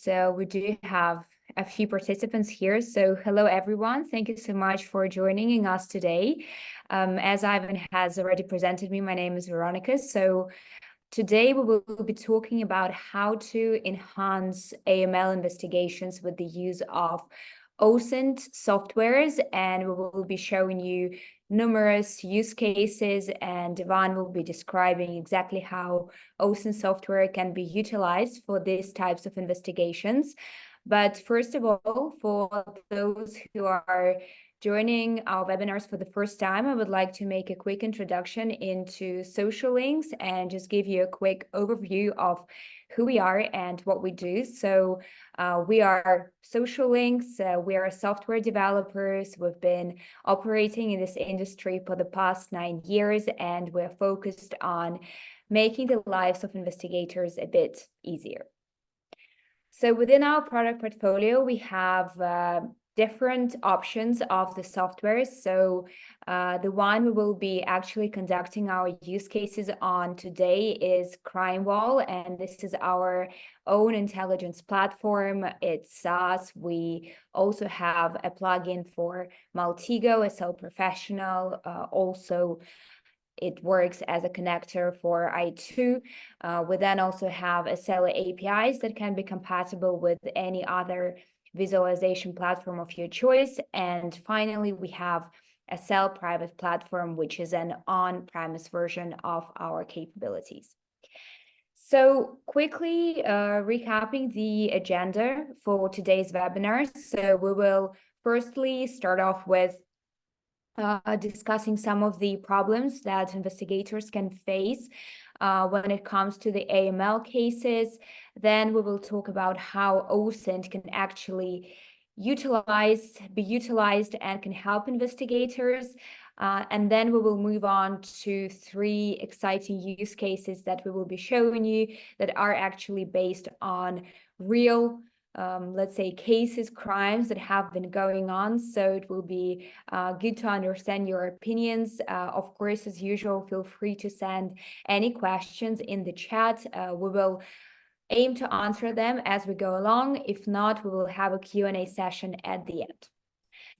course, we do have a few participants here. So hello, everyone. Thank you so much for joining us today. As Ivan has already presented me, my name is Veronica. So today we will be talking about how to enhance AML investigations with the use of OSINT softwares, and we will be showing you numerous use cases, and Ivan will be describing exactly how OSINT software can be utilized for these types of investigations. But first of all, for those who are joining our webinars for the first time, I would like to make a quick introduction into Social Links and just give you a quick overview of who we are and what we do. So we are Social Links. We are software developers. We've been operating in this industry for the past 9 years, and we're focused on making the lives of investigators a bit easier. So within our product portfolio, we have different options of the software. So the one we will be actually conducting our use cases on today is CrimeWall, and this is our own intelligence platform. It's SaaS. We also have a plugin for Maltego, SL Professional. Also, it works as a connector for I2. We then also have SL APIs that can be compatible with any other visualization platform of your choice. And finally, we have a SL private platform, which is an on-premise version of our capabilities. So quickly recapping the agenda for today's webinar. So we will firstly start off with discussing some of the problems that investigators can face when it comes to the AML cases. Then we will talk about how OSINT can actually be utilized and can help investigators. And then we will move on to 3 exciting use cases that we will be showing you that are actually based on real let's say cases, crimes that have been going on. So it will be good to understand your opinions. Of course, as usual, feel free to send any questions in the chat. We will aim to answer them as we go along. If not, we will have a Q&A session at the end.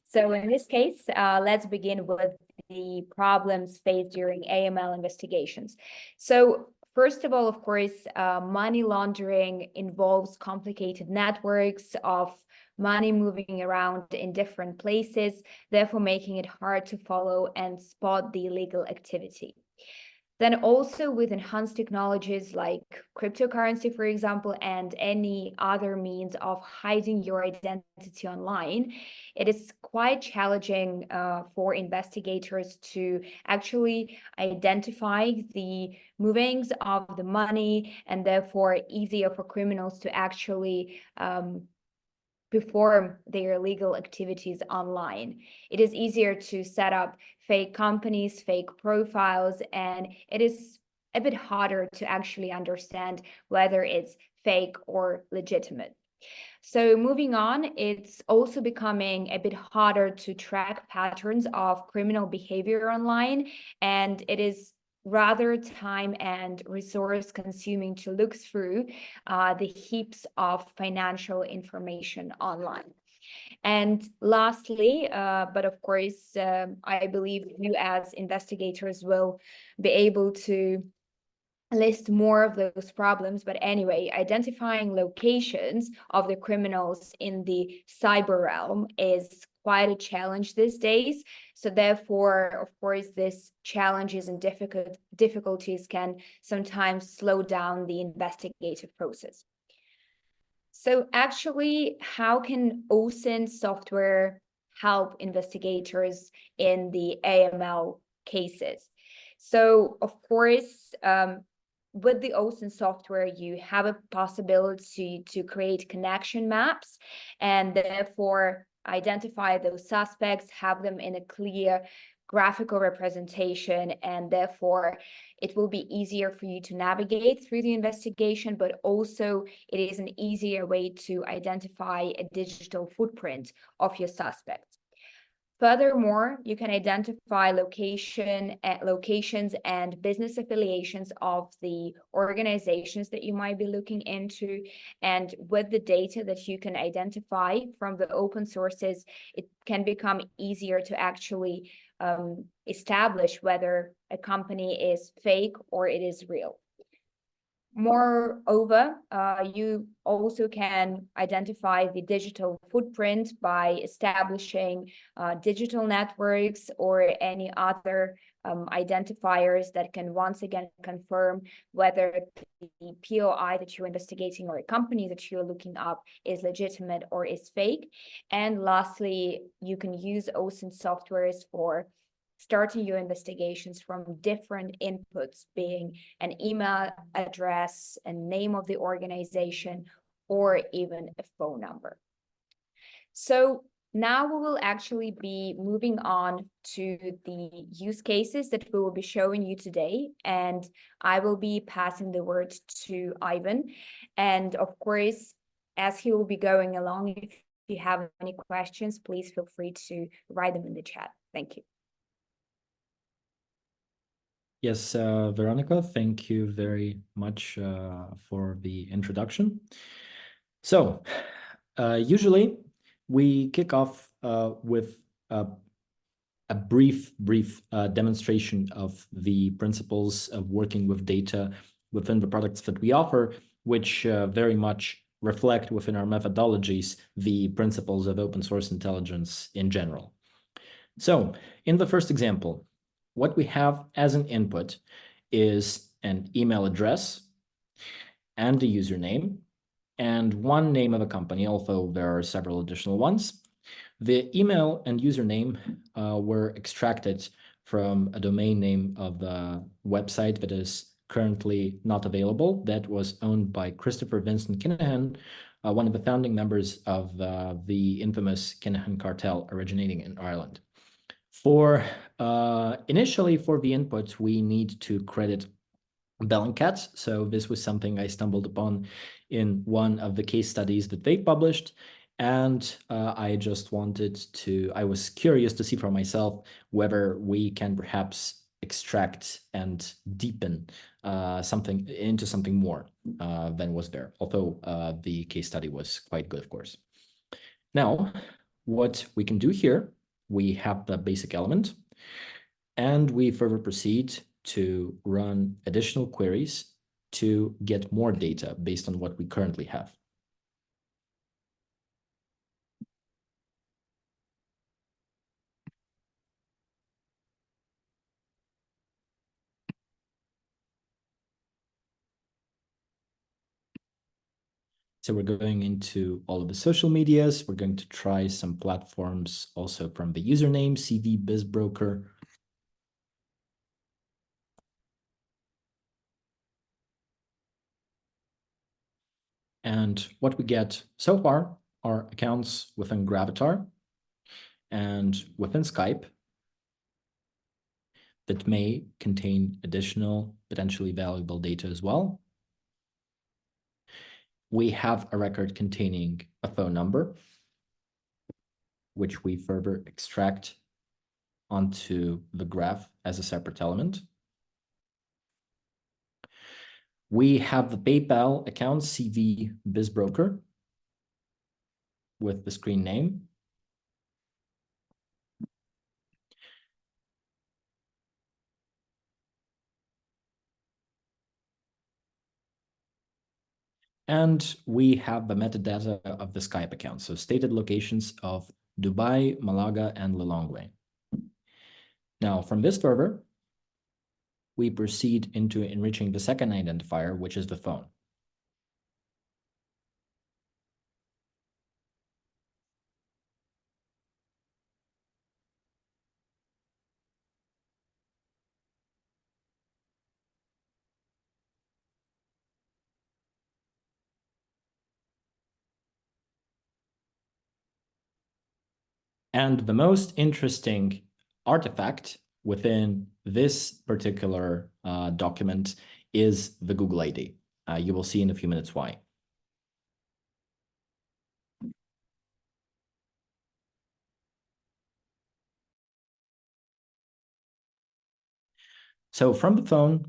So in this case, let's begin with the problems faced during AML investigations. So first of all, of course, money laundering involves complicated networks of money moving around in different places, therefore making it hard to follow and spot the illegal activity. Then also with enhanced technologies like cryptocurrency, for example, and any other means of hiding your identity online, it is quite challenging for investigators to actually identify the movings of the money, and therefore easier for criminals to actually perform their illegal activities online. It is easier to set up fake companies, fake profiles, and it is a bit harder to actually understand whether it's fake or legitimate. So moving on, it's also becoming a bit harder to track patterns of criminal behavior online, and it is rather time and resource consuming to look through the heaps of financial information online. And lastly, but of course, I believe you as investigators will be able to list more of those problems. But anyway, identifying locations of the criminals in the cyber realm is quite a challenge these days. So therefore, of course, this challenges and difficulties can sometimes slow down the investigative process. So actually, how can OSINT software help investigators in the AML cases? So of course, with the OSINT software, you have a possibility to create connection maps and therefore identify those suspects, have them in a clear graphical representation, and therefore it will be easier for you to navigate through the investigation, but also it is an easier way to identify a digital footprint of your suspects. Furthermore, you can identify locations and business affiliations of the organizations that you might be looking into. And with the data that you can identify from the open sources, it can become easier to actually establish whether a company is fake or it is real. Moreover, you also can identify the digital footprint by establishing digital networks or any other identifiers that can once again confirm whether the POI that you're investigating or a company that you're looking up is legitimate or is fake. And lastly, you can use OSINT softwares for starting your investigations from different inputs, being an email address, a name of the organization, or even a phone number. So now we will actually be moving on to the use cases that we will be showing you today, and I will be passing the word to Ivan. And of course, as he will be going along, if you have any questions, please feel free to write them in the chat. Thank you. Yes, Veronica, thank you very much for the introduction. So, usually we kick off with a brief demonstration of the principles of working with data within the products that we offer, which very much reflect within our methodologies the principles of open source intelligence in general. So, in the first example, what we have as an input is an email address and a username and one name of a company, although there are several additional ones. The email and username were extracted from a domain name of the website that is currently not available, that was owned by Christopher Vincent Kinahan, one of the founding members of the infamous Kinahan cartel originating in Ireland. Initially for the input, we need to credit Bellingcat. So this was something I stumbled upon in one of the case studies that they published. And I was curious to see for myself whether we can perhaps extract and deepen something into something more than was there. Although the case study was quite good, of course. Now, what we can do here, we have the basic element, and we further proceed to run additional queries to get more data based on what we currently have. So we're going into all of the social medias. We're going to try some platforms also from the username, CD BizBroker. And what we get so far are accounts within Gravatar and within Skype that may contain additional potentially valuable data as well. We have a record containing a phone number, which we further extract onto the graph as a separate element. We have the PayPal account, CV BizBroker, with the screen name. And we have the metadata of the Skype account, so stated locations of Dubai, Malaga, and Lilongwe. Now, from this further, we proceed into enriching the second identifier, which is the phone. And the most interesting artifact within this particular document is the Google ID. You will see in a few minutes why. So from the phone,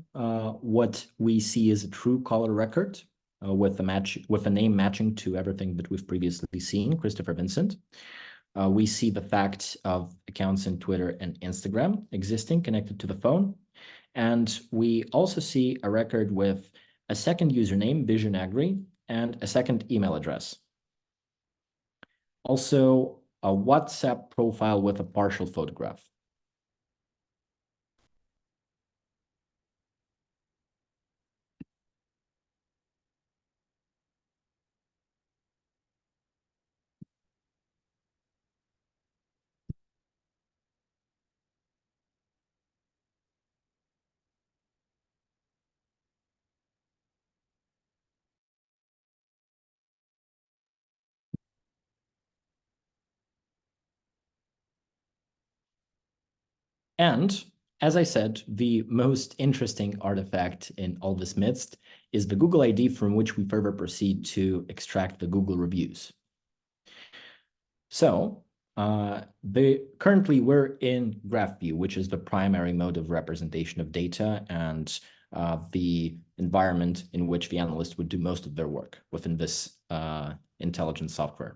what we see is a true caller record with a name matching to everything that we've previously seen, Christopher Vincent. We see the fact of accounts in Twitter and Instagram existing connected to the phone. And we also see a record with a second username, Vision Agri, and a second email address. Also, a WhatsApp profile with a partial photograph. And as I said, the most interesting artifact in all this midst is the Google ID from which we further proceed to extract the Google reviews. So currently we're in graph view, which is the primary mode of representation of data and the environment in which the analyst would do most of their work within this intelligence software.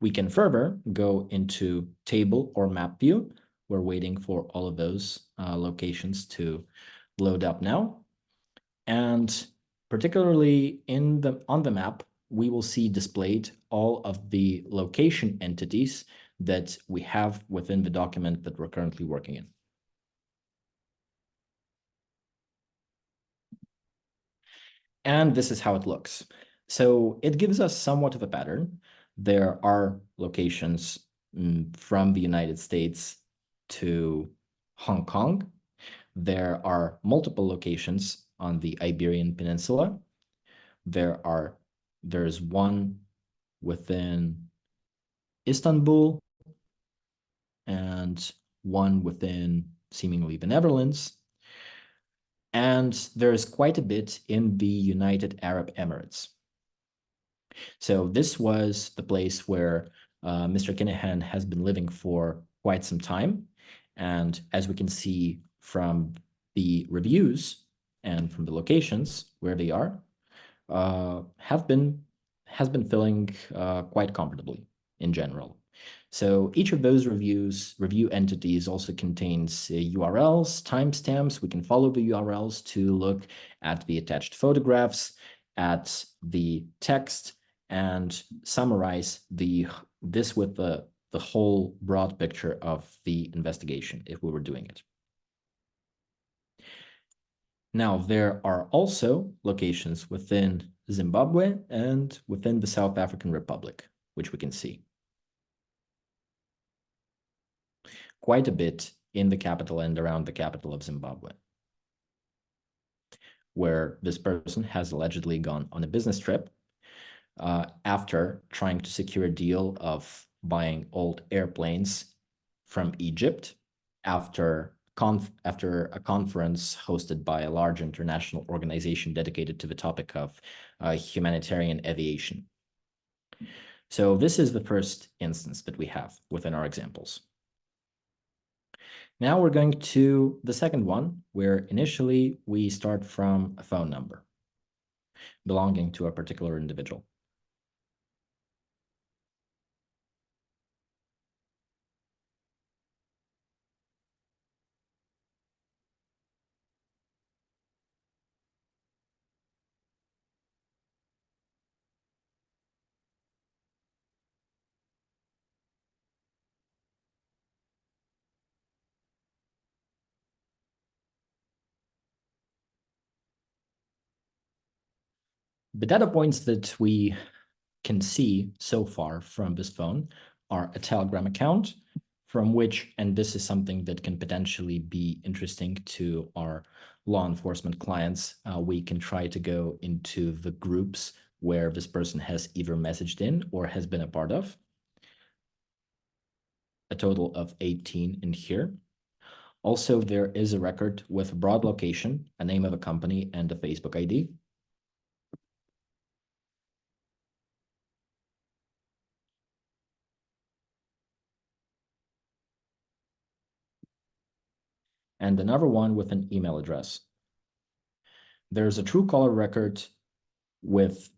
We can further go into table or map view. We're waiting for all of those locations to load up now. And particularly on the map, we will see displayed all of the location entities that we have within the document that we're currently working in. And this is how it looks. So it gives us somewhat of a pattern. There are locations from the United States to Hong Kong. There are multiple locations on the Iberian Peninsula. There's one within Istanbul and one within seemingly the Netherlands. And there's quite a bit in the United Arab Emirates. So this was the place where Mr. Kinahan has been living for quite some time. And as we can see from the reviews and from the locations where they are, has been filling quite comfortably in general. So each of those review entities also contains URLs, timestamps. We can follow the URLs to look at the attached photographs, at the text, and summarize this with the whole broad picture of the investigation if we were doing it. Now, there are also locations within Zimbabwe and within the South African Republic, which we can see. Quite a bit in the capital and around the capital of Zimbabwe, where this person has allegedly gone on a business trip after trying to secure a deal of buying old airplanes from Egypt after a conference hosted by a large international organization dedicated to the topic of humanitarian aviation. So this is the first instance that we have within our examples. Now we're going to the second one, where initially we start from a phone number belonging to a particular individual. The data points that we can see so far from this phone are a Telegram account from which, and this is something that can potentially be interesting to our law enforcement clients, we can try to go into the groups where this person has either messaged in or has been a part of. A total of 18 in here. Also, there is a record with a broad location, a name of a company, and a Facebook ID. and another one with an email address. There's a Truecaller record with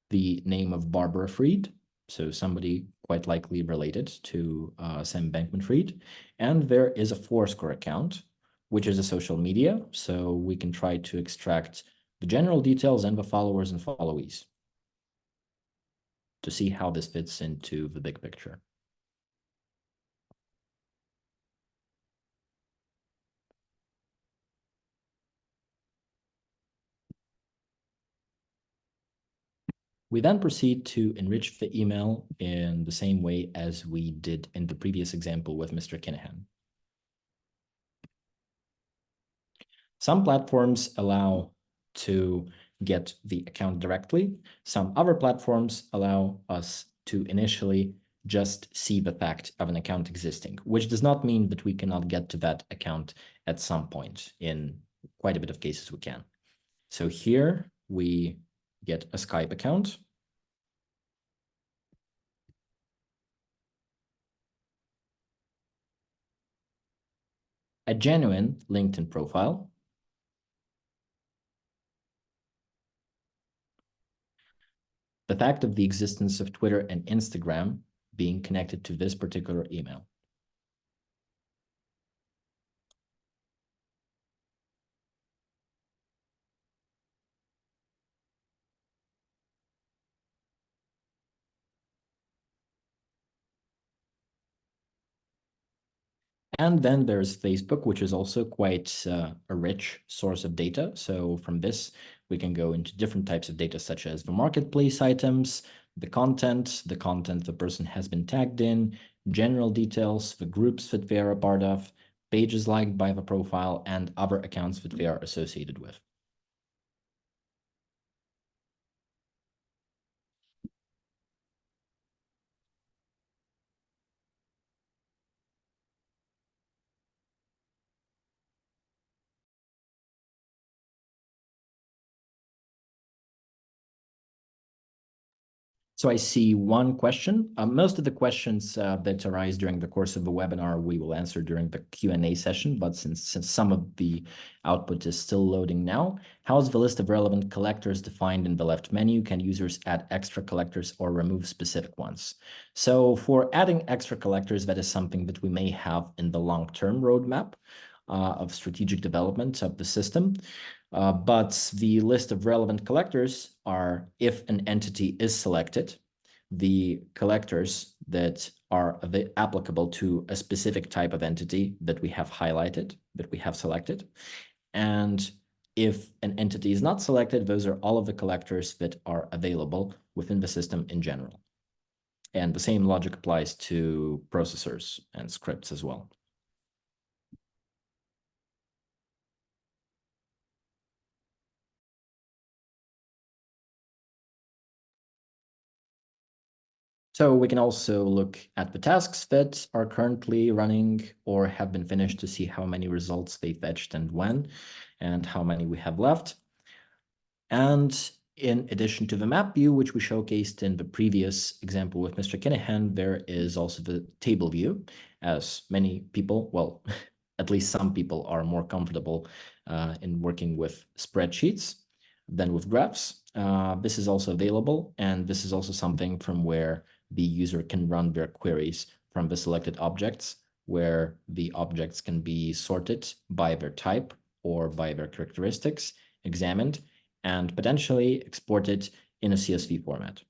the name of Barbara Fried, so somebody quite likely related to Sam Bankman-Fried. And there is a Foursquare account, which is a social media, so we can try to extract the general details and the followers and followees to see how this fits into the big picture. We then proceed to enrich the email in the same way as we did in the previous example with Mr. Kinahan. Some platforms allow to get the account directly. Some other platforms allow us to initially just see the fact of an account existing, which does not mean that we cannot get to that account at some point. In quite a bit of cases we can. So here we get a Skype account. A genuine LinkedIn profile. The fact of the existence of Twitter and Instagram being connected to this particular email. And then there's Facebook, which is also quite a rich source of data. So from this, we can go into different types of data, such as the marketplace items, the content the person has been tagged in, general details, the groups that they are a part of, pages liked by the profile, and other accounts that they are associated with. So I see one question. Most of the questions that arise during the course of the webinar, we will answer during the Q&A session, but since some of the output is still loading now, how is the list of relevant collectors defined in the left menu? Can users add extra collectors or remove specific ones? So for adding extra collectors, that is something that we may have in the long-term roadmap of strategic development of the system. But the list of relevant collectors are, if an entity is selected, the collectors that are applicable to a specific type of entity that we have highlighted, that we have selected. And if an entity is not selected, those are all of the collectors that are available within the system in general. And the same logic applies to processors and scripts as well. So we can also look at the tasks that are currently running or have been finished to see how many results they fetched and when, and how many we have left. And in addition to the map view, which we showcased in the previous example with Mr. Kinahan, there is also the table view, as many people, well, at least some people are more comfortable in working with spreadsheets than with graphs. This is also available, and this is also something from where the user can run their queries from the selected objects, where the objects can be sorted by their type or by their characteristics, examined, and potentially exported in a CSV format.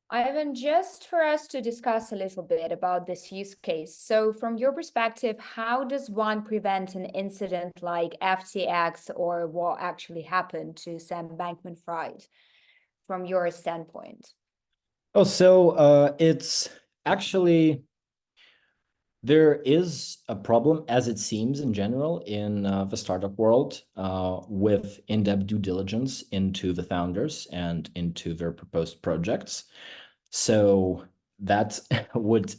Ivan, just for us to discuss a little bit about this use case. So from your perspective, how does one prevent an incident like FTX or what actually happened to Sam Bankman-Fried from your standpoint? Oh, so it's actually, there is a problem, as it seems in general, in the startup world with in-depth due diligence into the founders and into their proposed projects. So that would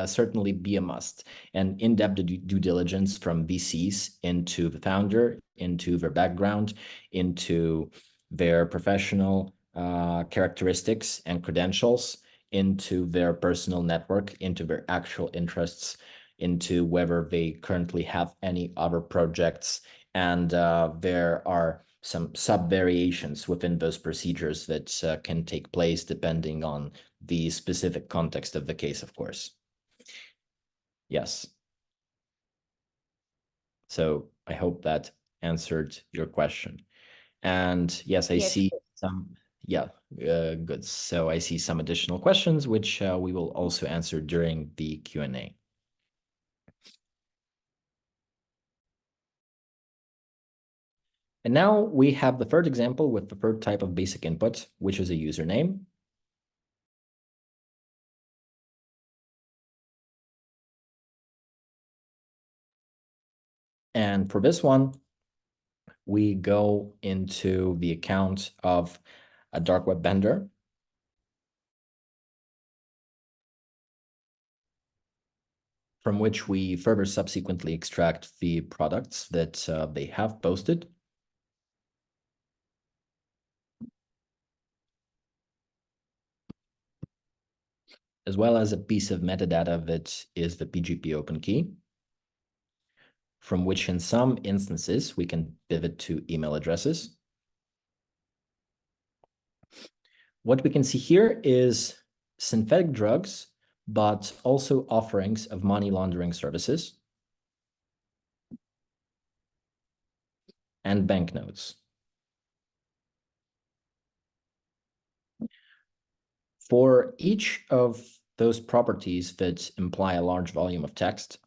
certainly be a must. And in-depth due diligence from VCs into the founder, into their background, into their professional characteristics and credentials, into their personal network, into their actual interests, into whether they currently have any other projects, and there are some sub-variations within those procedures that can take place depending on the specific context of the case, of course. Yes. So I hope that answered your question. And yes, I see some, yeah, good. So I see some additional questions, which we will also answer during the Q&A. And now we have the third example with the third type of basic input, which is a username. And for this one, we go into the account of a dark web vendor. From which we further subsequently extract the products that they have posted. As well as a piece of metadata that is the PGP open key, from which in some instances we can pivot to email addresses. What we can see here is synthetic drugs, but also offerings of money laundering services and banknotes. For each of those properties that imply a large volume of text,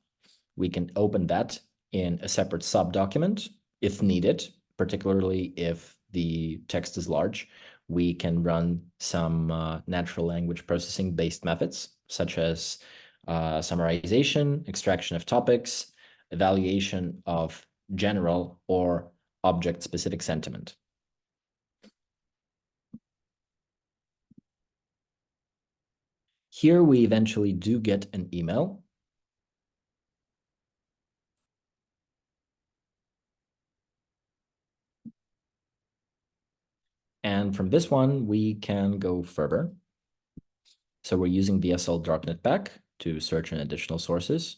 we can open that in a separate sub-document if needed, particularly if the text is large. We can run some natural language processing based methods, such as summarization, extraction of topics, evaluation of general or object-specific sentiment. Here we eventually do get an email. And from this one, we can go further. So we're using the SL Darknet pack to search in additional sources.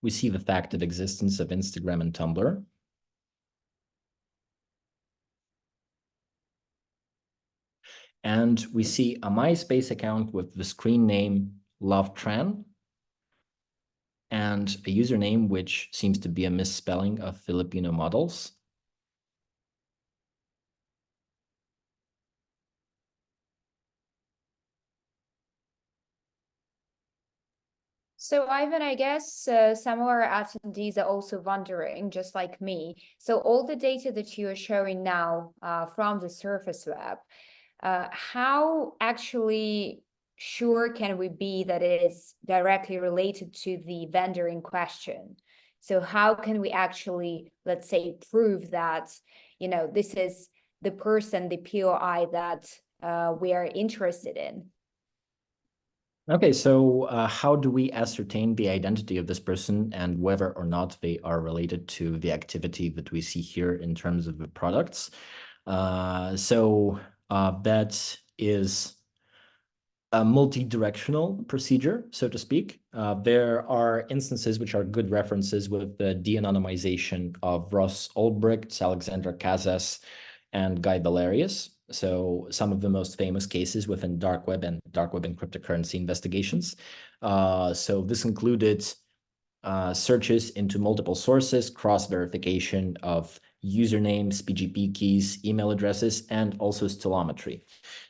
We see the fact of existence of Instagram and Tumblr. And we see a MySpace account with the screen name LoveTran and a username which seems to be a misspelling of Filipino models. So Ivan, I guess some of our attendees are also wondering, just like me. So all the data that you are showing now from the surface web, how actually sure can we be that it is directly related to the vendor in question? So how can we actually, let's say, prove that, this is the person, the POI that we are interested in? Okay, so how do we ascertain the identity of this person and whether or not they are related to the activity that we see here in terms of the products? That is a multi-directional procedure, so to speak. There are instances which are good references with the de-anonymization of Ross Ulbricht, Alexandra Casas, and Guy Valerius. So some of the most famous cases within dark web and cryptocurrency investigations. So this included searches into multiple sources, cross-verification of usernames, PGP keys, email addresses, and also stilometry.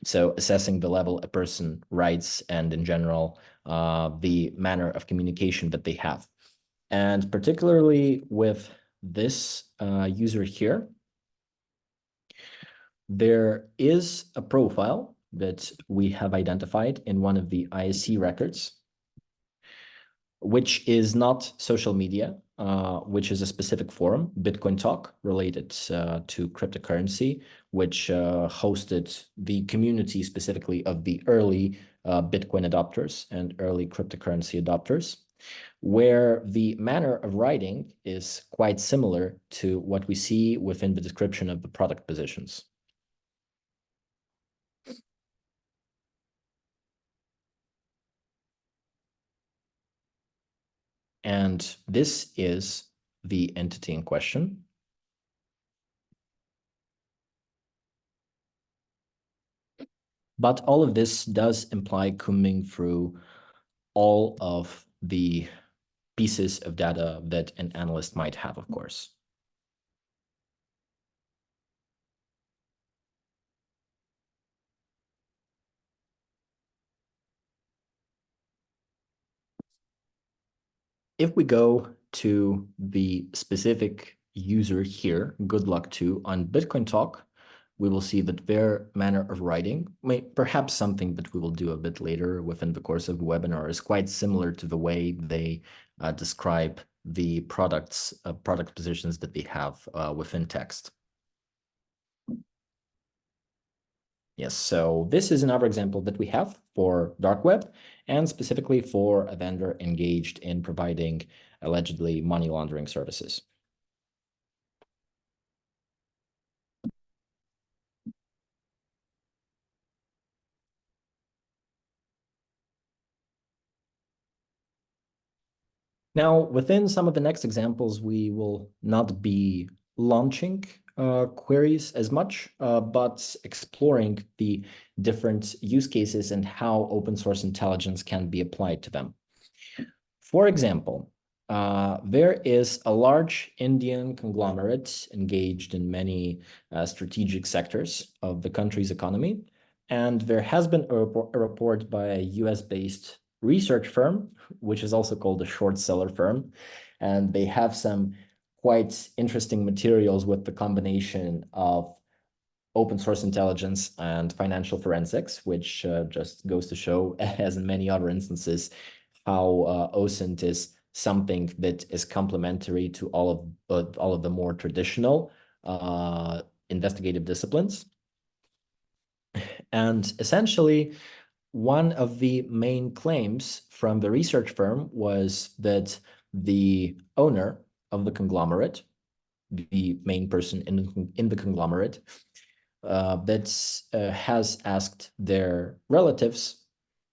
So assessing the level a person writes and in general, the manner of communication that they have. And particularly with this user here, there is a profile that we have identified in one of the ISC records, which is not social media. which is a specific forum, Bitcoin Talk, related to cryptocurrency, which hosted the community specifically of the early Bitcoin adopters and early cryptocurrency adopters, where the manner of writing is quite similar to what we see within the description of the product positions. And this is the entity in question. But all of this does imply combing through all of the pieces of data that an analyst might have, of course. If we go to the specific user here, good luck to, on Bitcoin Talk, we will see that their manner of writing, perhaps something that we will do a bit later within the course of the webinar, is quite similar to the way they describe the product positions that they have within text. Yes, so this is another example that we have for dark web, and specifically for a vendor engaged in providing allegedly money laundering services. Now, within some of the next examples, we will not be launching queries as much, but exploring the different use cases and how open source intelligence can be applied to them. For example, there is a large Indian conglomerate engaged in many strategic sectors of the country's economy, and there has been a report by a US-based research firm, which is also called a short seller firm, and they have some quite interesting materials with the combination of open source intelligence and financial forensics, which just goes to show, as in many other instances, how OSINT is something that is complementary to all of the more traditional investigative disciplines. And essentially, one of the main claims from the research firm was that the owner of the conglomerate, the main person in the conglomerate, has asked their relatives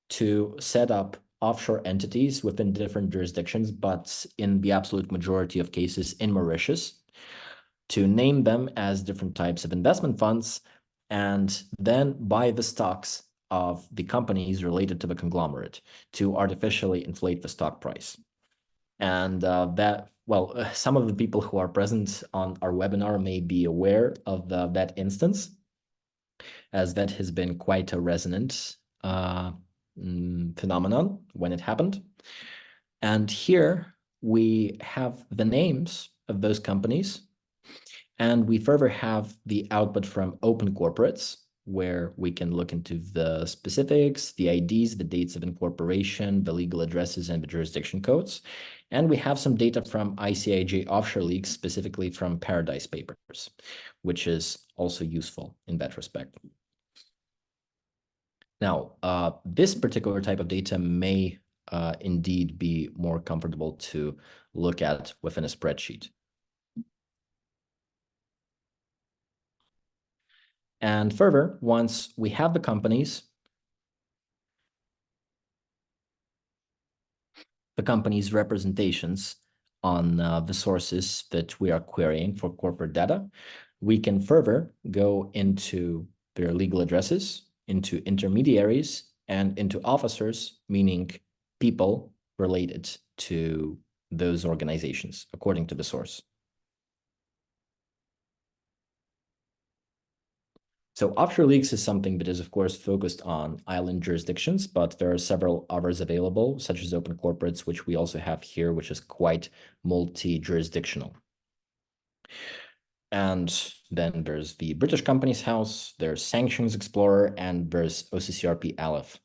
to set up offshore entities within different jurisdictions, but in the absolute majority of cases in Mauritius, to name them as different types of investment funds, and then buy the stocks of the companies related to the conglomerate to artificially inflate the stock price. And some of the people who are present on our webinar may be aware of that instance, as that has been quite a resonant phenomenon when it happened. And here we have the names of those companies, and we further have the output from open corporates, where we can look into the specifics, the IDs, the dates of incorporation, the legal addresses, and the jurisdiction codes. And we have some data from ICIJ offshore leaks, specifically from Paradise Papers, which is also useful in that respect. Now, this particular type of data may indeed be more comfortable to look at within a spreadsheet. And further, once we have the companies, the company's representations on the sources that we are querying for corporate data, we can further go into their legal addresses, into intermediaries, and into officers, meaning people related to those organizations, according to the source. So offshore leaks is something that is, of course, focused on island jurisdictions, but there are several others available, such as open corporates, which we also have here, which is quite multi-jurisdictional. And then there's the British Companies House, there's Sanctions Explorer, and there's OCCRP Aleph,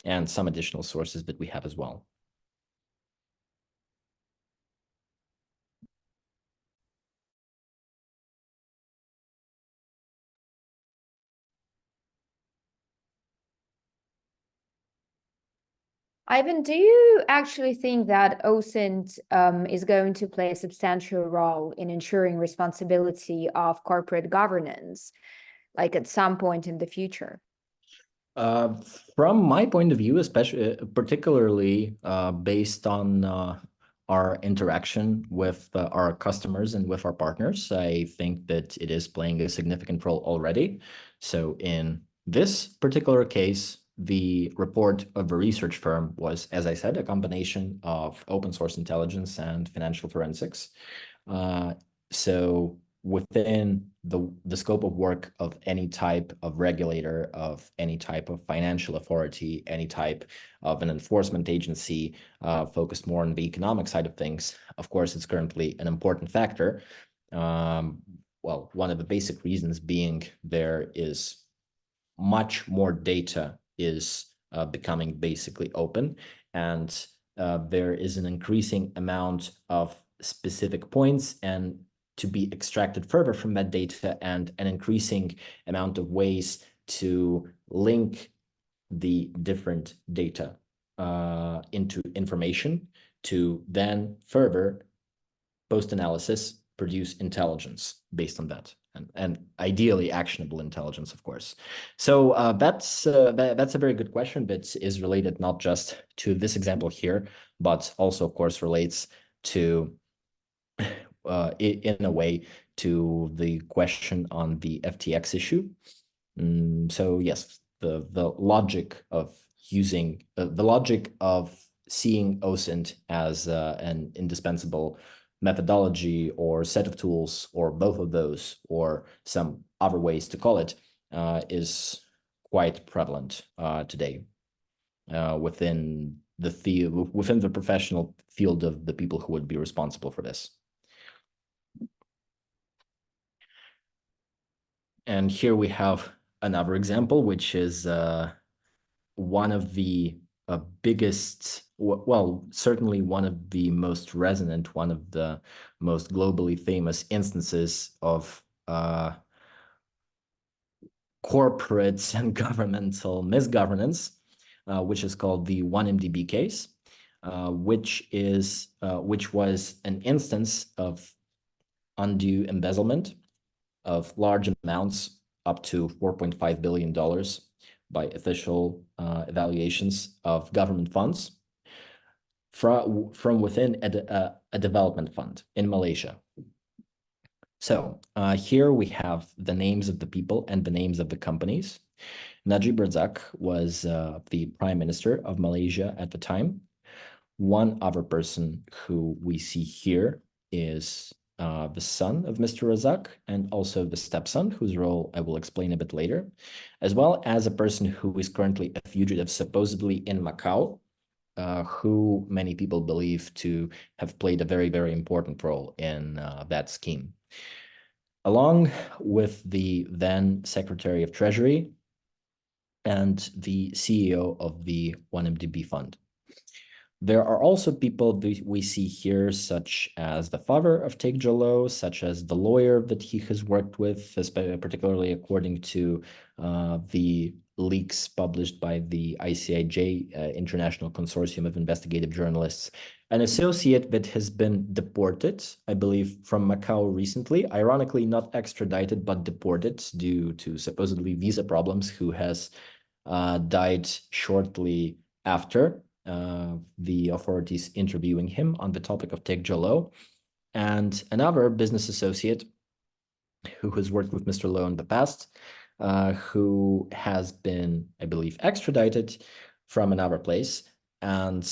and some additional sources that we have as well. Ivan, do you actually think that OSINT is going to play a substantial role in ensuring responsibility of corporate governance, like at some point in the future? Uh, from my point of view, especially particularly based on our interaction with our customers and with our partners, I think that it is playing a significant role already. So in this particular case, the report of a research firm was, as I said, a combination of open source intelligence and financial forensics. Uh, so within the scope of work of any type of regulator, of any type of financial authority, any type of an enforcement agency focused more on the economic side of things, of course, it's currently an important factor. Well, one of the basic reasons being there is much more data is becoming basically open, and there is an increasing amount of specific points and to be extracted further from that data, and an increasing amount of ways to link the different data into information to then further post-analysis produce intelligence based on that, and ideally actionable intelligence, of course. So that's a very good question, but is related not just to this example here, but also, of course, relates to in a way to the question on the FTX issue. So yes, the logic of using the logic of seeing OSINT as an indispensable methodology or set of tools, or both of those, or some other ways to call it, is quite prevalent today within the professional field of the people who would be responsible for this. And here we have another example, which is one of the biggest, well, certainly one of the most resonant, one of the most globally famous instances of corporate and governmental misgovernance, which is called the 1MDB case, which was an instance of undue embezzlement of large amounts, up to $4.5 billion by official evaluations of government funds from within a development fund in Malaysia. So here we have the names of the people and the names of the companies. Najib Razak was the prime minister of Malaysia at the time. One other person who we see here is the son of Mr. Razak, and also the stepson, whose role I will explain a bit later, as well as a person who is currently a fugitive, supposedly in Macau, who many people believe to have played a very, very important role in that scheme. Along with the then Secretary of Treasury and the CEO of the 1MDB fund. There are also people that we see here, such as the father of Taek Jolo, such as the lawyer that he has worked with, particularly according to the leaks published by the ICIJ, International Consortium of Investigative Journalists, an associate that has been deported, I believe, from Macau recently, ironically not extradited, but deported due to supposedly visa problems, who has died shortly after the authorities interviewing him on the topic of Taek Jolo, and another business associate who has worked with Mr. Lo in the past, who has been, I believe, extradited from another place, and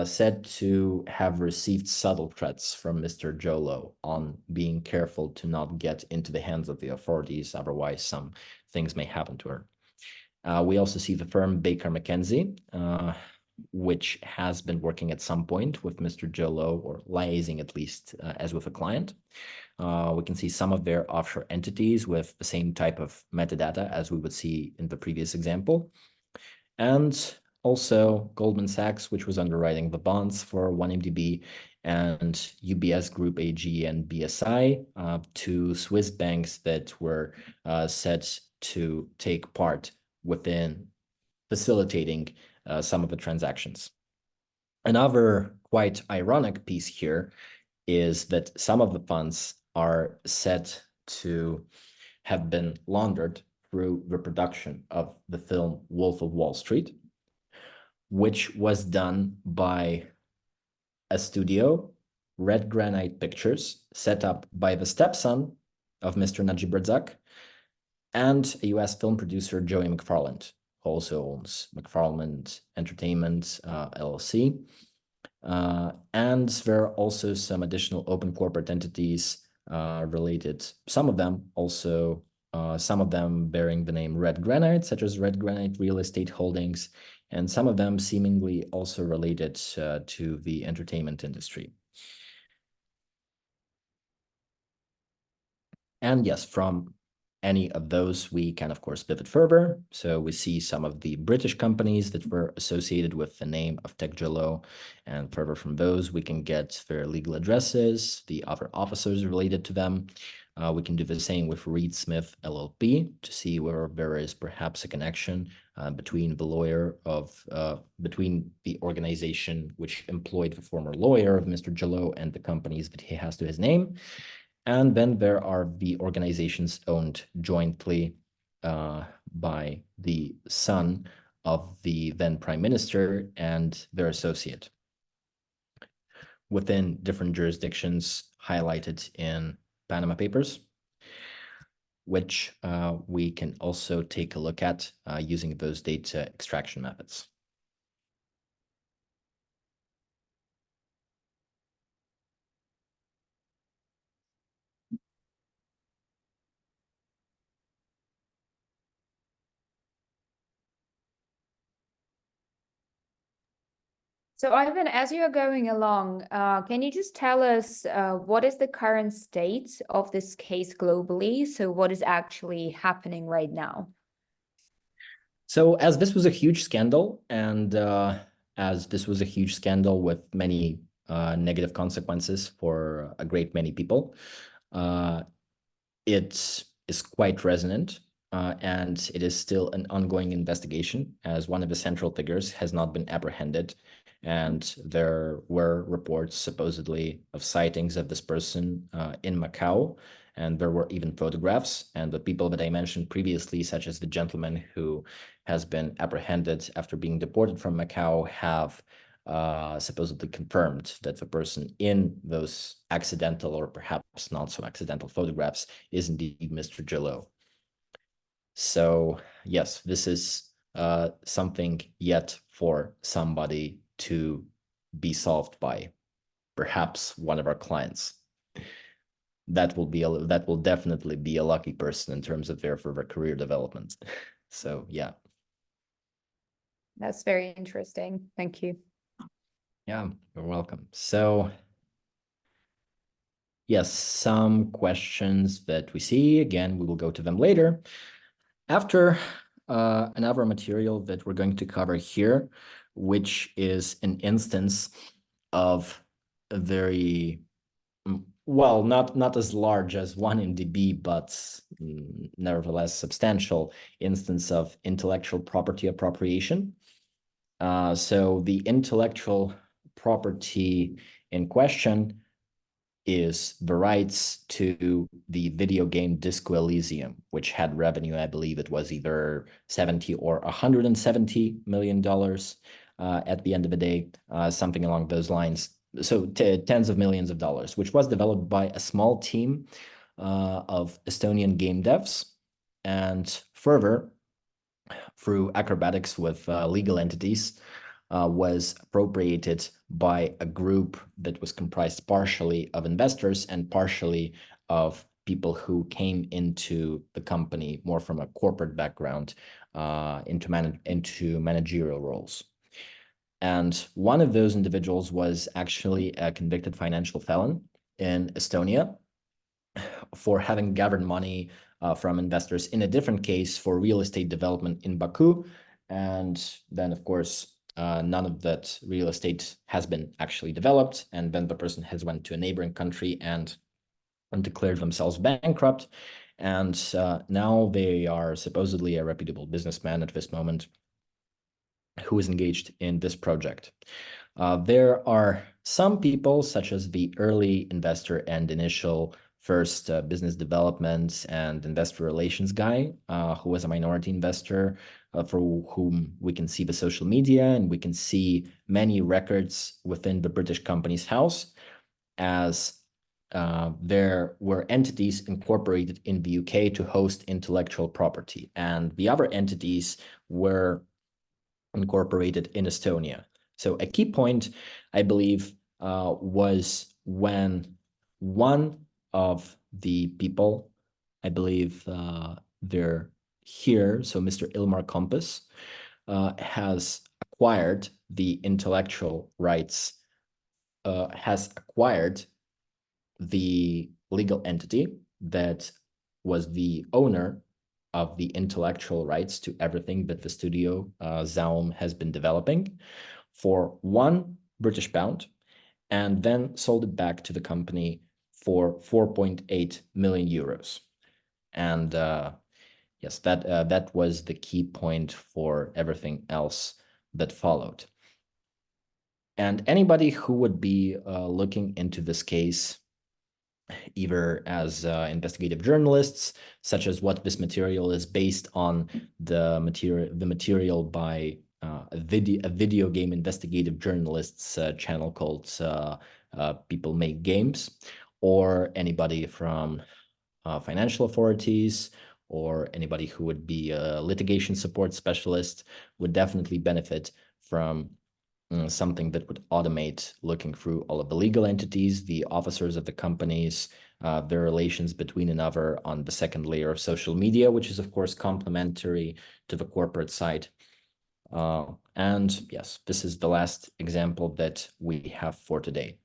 said to have received subtle threats from Mr. Jolo on being careful to not get into the hands of the authorities, otherwise some things may happen to her. We also see the firm Baker McKenzie, which has been working at some point with Mr. Jolo, or liaising at least as with a client. We can see some of their offshore entities with the same type of metadata as we would see in the previous example. And also Goldman Sachs, which was underwriting the bonds for 1MDB, and UBS Group AG and BSI, two Swiss banks that were set to take part within facilitating some of the transactions. Another quite ironic piece here is that some of the funds are said to have been laundered through the production of the film Wolf of Wall Street, which was done by a studio, Red Granite Pictures, set up by the stepson of Mr. Najib Razak, and a US film producer, Joey McFarland, who also owns McFarland Entertainment LLC. And there are also some additional open corporate entities related, some of them bearing the name Red Granite, such as Red Granite Real Estate Holdings, and some of them seemingly also related to the entertainment industry. And yes, from any of those, we can, of course, pivot further. So we see some of the British companies that were associated with the name of TechJalo. And further from those, we can get their legal addresses, the other officers related to them. We can do the same with Reed Smith LLP to see where there is perhaps a connection between the organization which employed the former lawyer of Mr. Jalo and the companies that he has to his name. And then there are the organizations owned jointly by the son of the then prime minister and their associate within different jurisdictions highlighted in Panama Papers, which we can also take a look at using those data extraction methods. So Ivan, as you're going along, can you just tell us what is the current state of this case globally? So what is actually happening right now? So as this was a huge scandal, and as this was a huge scandal with many negative consequences for a great many people, it is quite resonant, and it is still an ongoing investigation, as one of the central figures has not been apprehended. And there were reports supposedly of sightings of this person in Macau, and there were even photographs. And the people that I mentioned previously, such as the gentleman who has been apprehended after being deported from Macau, have supposedly confirmed that the person in those accidental or perhaps not so accidental photographs is indeed Mr. Jalo. So yes, this is something yet for somebody to be solved by perhaps one of our clients. That will definitely be a lucky person in terms of their further career development. So yeah. That's very interesting. Thank you. Yeah, you're welcome. So yes, some questions that we see, again, we will go to them later. After another material that we're going to cover here, which is an instance of a very, well, not as large as one in DB, but nevertheless substantial instance of intellectual property appropriation. So the intellectual property in question is the rights to the video game Disco Elysium, which had revenue, I believe it was either 70 or $170 million at the end of the day, something along those lines. So tens of millions of dollars, which was developed by a small team of Estonian game devs. And further, through acrobatics with legal entities, was appropriated by a group that was comprised partially of investors and partially of people who came into the company more from a corporate background into managerial roles. And one of those individuals was actually a convicted financial felon in Estonia for having gathered money from investors in a different case for real estate development in Baku. And then, of course, none of that real estate has been actually developed. And then the person has went to a neighboring country and declared themselves bankrupt. And now they are supposedly a reputable businessman at this moment who is engaged in this project. There are some people, such as the early investor and initial first business development and investor relations guy, who was a minority investor, for whom we can see the social media and we can see many records within the British Companies House, as there were entities incorporated in the UK to host intellectual property, and the other entities were incorporated in Estonia. So a key point, I believe, was when one of the people, I believe they're here, so Mr. Ilmar Compass, has acquired the intellectual rights, has acquired the legal entity that was the owner of the intellectual rights to everything that the studio Zaum has been developing for £1 and then sold it back to the company for 4.8 million euros. And yes, that was the key point for everything else that followed. And anybody who would be looking into this case, either as investigative journalists, such as what this material is based on, the material by a video game investigative journalists channel called People Make Games, or anybody from financial authorities, or anybody who would be a litigation support specialist, would definitely benefit from something that would automate looking through all of the legal entities, the officers of the companies, their relations between another on the second layer of social media, which is, of course, complementary to the corporate side. And yes, this is the last example that we have for today.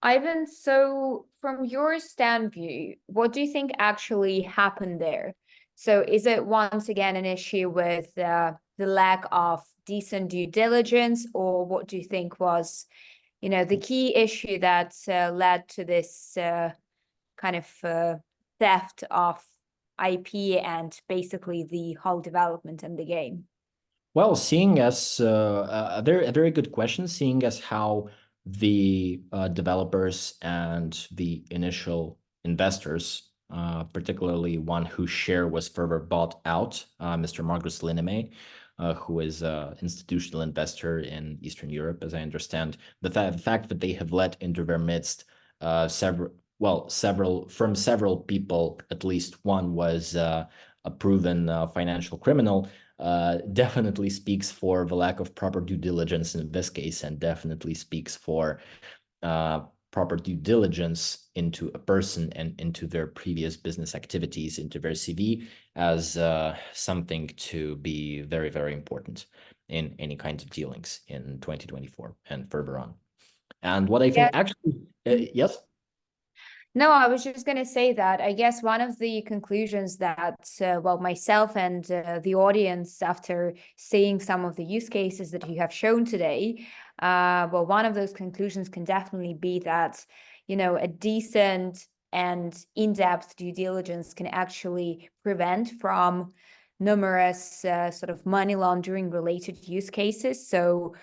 Ivan, so from your stand view, what do you think actually happened there? So is it once again an issue with the lack of decent due diligence, or what do you think was, the key issue that led to this kind of theft of IP and basically the whole development in the game? Well, seeing as a very good question, seeing as how the developers and the initial investors, particularly one whose share was further bought out, Mr. Margus Linneme, who is an institutional investor in Eastern Europe, as I understand, the fact that they have let into their midst several people, at least one was a proven financial criminal, definitely speaks for the lack of proper due diligence in this case, and definitely speaks for proper due diligence into a person and into their previous business activities, into their CV, as something to be very, very important in any kinds of dealings in 2024 and further on. And what I think actually, yes? No, I was just going to say that I guess one of the conclusions that, myself and the audience, after seeing some of the use cases that you have shown today, one of those conclusions can definitely be that, a decent and in-depth due diligence can actually prevent from numerous sort of money laundering related use cases. So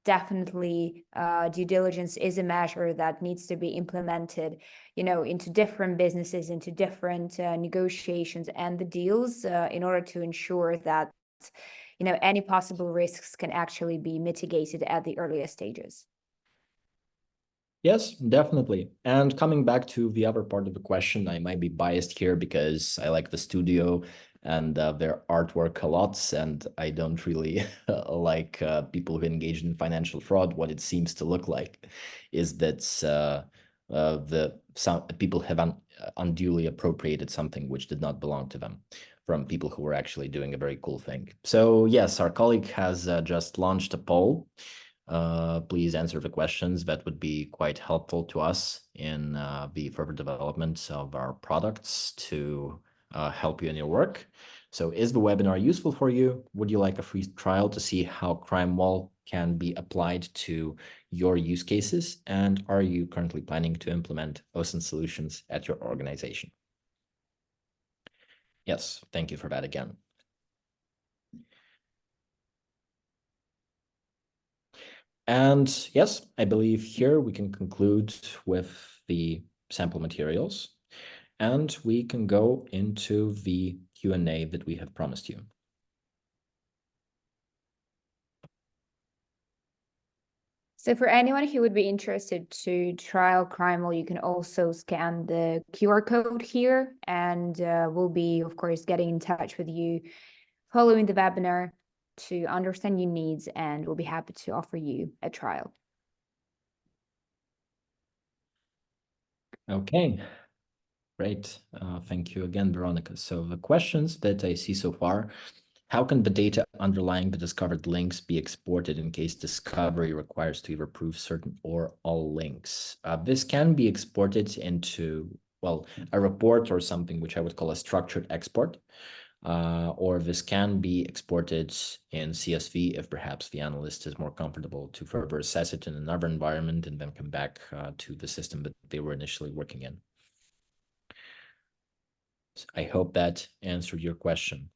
definitely due diligence is a measure that needs to be implemented, into different businesses, into different negotiations and the deals, in order to ensure that, any possible risks can actually be mitigated at the earliest stages. Yes, definitely. And coming back to the other part of the question, I might be biased here because I like the studio and their artwork a lot, and I don't really like people who engage in financial fraud. What it seems to look like is that some people have unduly appropriated something which did not belong to them from people who were actually doing a very cool thing. So yes, our colleague has just launched a poll. Please answer the questions. That would be quite helpful to us in the further development of our products to help you in your work. So is the webinar useful for you? Would you like a free trial to see how Crime Wall can be applied to your use cases? And are you currently planning to implement OSINT solutions at your organization? Yes, thank you for that again. And yes, I believe here we can conclude with the sample materials, and we can go into the Q&A that we have promised you. So for anyone who would be interested to trial Crimal, you can also scan the QR code here, and we'll be, of course, getting in touch with you following the webinar to understand your needs, and we'll be happy to offer you a trial. Okay, great. Thank you again, Veronica. So the questions that I see so far: how can the data underlying the discovered links be exported in case discovery requires to either prove certain or all links? This can be exported into, well, a report or something which I would call a structured export. Or this can be exported in CSV if perhaps the analyst is more comfortable to further assess it in another environment and then come back to the system that they were initially working in. So I hope that answered your question.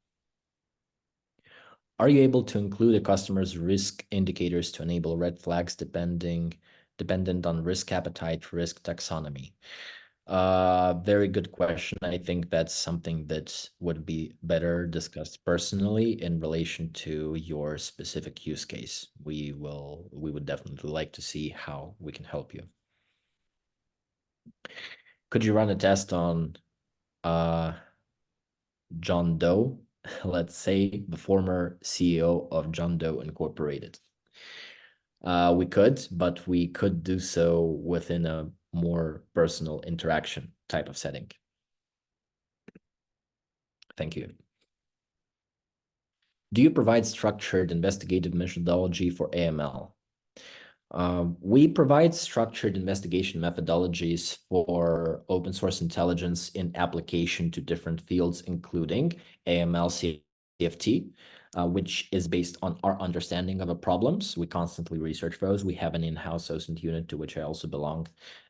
Are you able to include a customer's risk indicators to enable red flags dependent on risk appetite, risk taxonomy? Very good question. I think that's something that would be better discussed personally in relation to your specific use case. We would definitely like to see how we can help you. Could you run a test on John Doe, let's say the former CEO of John Doe Incorporated? We could, but we could do so within a more personal interaction type of setting. Thank you. Do you provide structured investigative methodology for AML? We provide structured investigation methodologies for open source intelligence in application to different fields, including AML CFT, which is based on our understanding of the problems. We constantly research those. We have an in-house OSINT unit to which I also belong.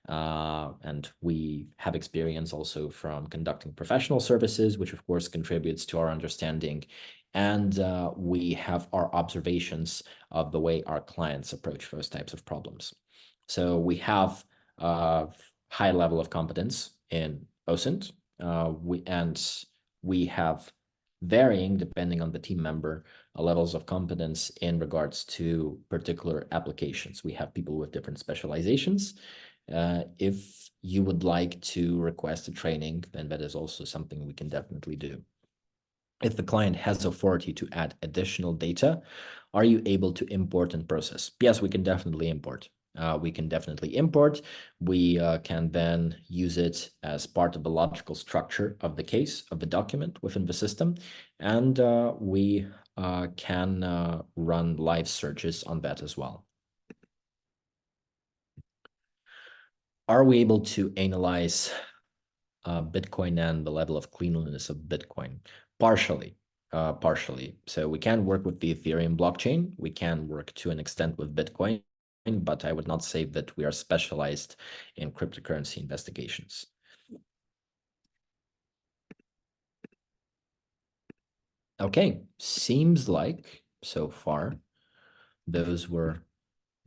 And we have experience also from conducting professional services, which of course contributes to our understanding. And we have our observations of the way our clients approach those types of problems. So we have a high level of competence in OSINT, we have varying, depending on the team member, levels of competence in regards to particular applications. We have people with different specializations. If you would like to request a training, then that is also something we can definitely do. If the client has authority to add additional data, are you able to import and process? Yes, we can definitely import. We can then use it as part of the logical structure of the case, of the document within the system, and we can run live searches on that as well. Are we able to analyze Bitcoin and the level of cleanliness of Bitcoin? Partially. So we can work with the Ethereum blockchain. We can work to an extent with Bitcoin, but I would not say that we are specialized in cryptocurrency investigations. Okay, seems like so far those were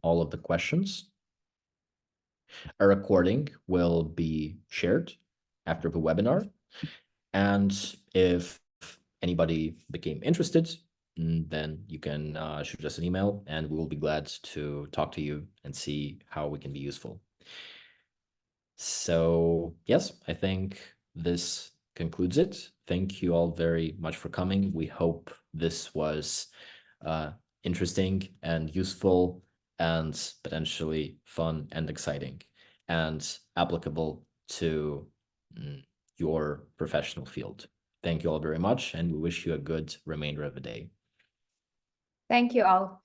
all of the questions. A recording will be shared after the webinar. And if anybody became interested, then you can shoot us an email and we will be glad to talk to you and see how we can be useful. So yes, I think this concludes it. Thank you all very much for coming. We hope this was interesting and useful and potentially fun and exciting and applicable to your professional field. Thank you all very much, and we wish you a good remainder of the day. Thank you all.